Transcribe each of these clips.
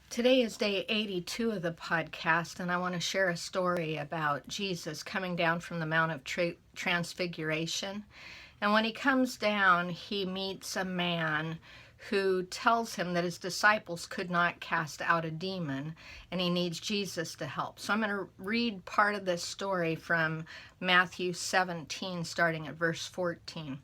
Today is day 82 of the podcast, and I want to share a story about Jesus coming down from the Mount of Transfiguration. And when he comes down, he meets a man who tells him that his disciples could not cast out a demon, and he needs Jesus to help. So I'm going to read part of this story from Matthew 17, starting at verse 14.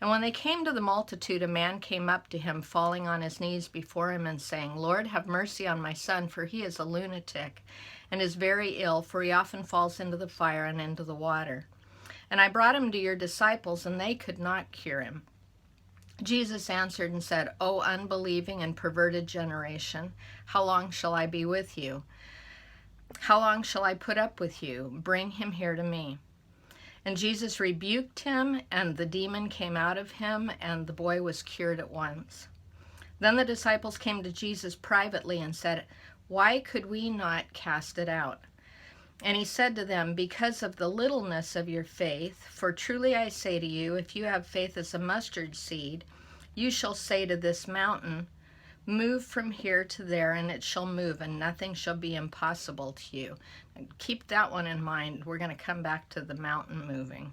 And when they came to the multitude, a man came up to him, falling on his knees before him and saying, "Lord, have mercy on my son, for he is a lunatic and is very ill, for he often falls into the fire and into the water. And I brought him to your disciples, and they could not cure him." Jesus answered and said, "O unbelieving and perverted generation, how long shall I be with you? How long shall I put up with you? Bring him here to me." And Jesus rebuked him, and the demon came out of him, and the boy was cured at once. Then the disciples came to Jesus privately and said, "Why could we not cast it out?" And he said to them, "Because of the littleness of your faith. For truly I say to you, if you have faith as a mustard seed, you shall say to this mountain, 'Move from here to there,' and it shall move, and nothing shall be impossible to you." And keep that one in mind. We're going to come back to the mountain moving.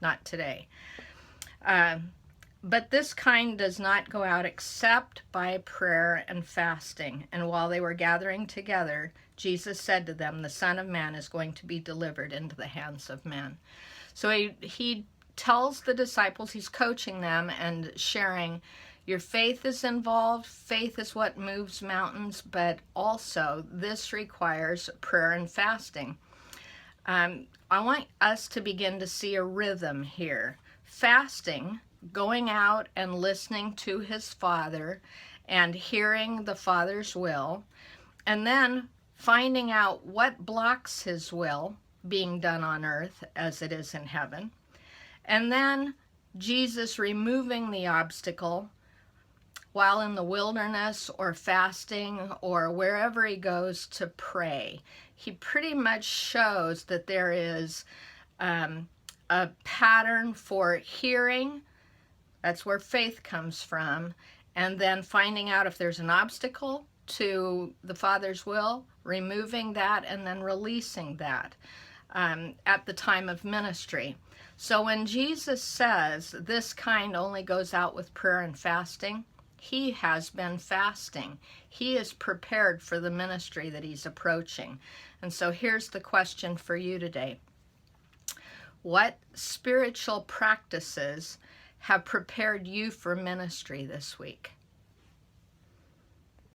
Not today. But this kind does not go out except by prayer and fasting. And while they were gathering together, Jesus said to them, "The Son of Man is going to be delivered into the hands of men." So he tells the disciples, he's coaching them and sharing, your faith is involved. Faith is what moves mountains, but also this requires prayer and fasting. I want us to begin to see a rhythm here. Fasting, going out and listening to his Father and hearing the Father's will, and then finding out what blocks his will being done on earth as it is in heaven, and then Jesus removing the obstacle while in the wilderness or fasting or wherever he goes to pray. He pretty much shows that there is a pattern for hearing. That's where faith comes from. And then finding out if there's an obstacle to the Father's will, removing that, and then releasing that at the time of ministry. So when Jesus says this kind only goes out with prayer and fasting, he has been fasting. He is prepared for the ministry that he's approaching. And so here's the question for you today. What spiritual practices have prepared you for ministry this week?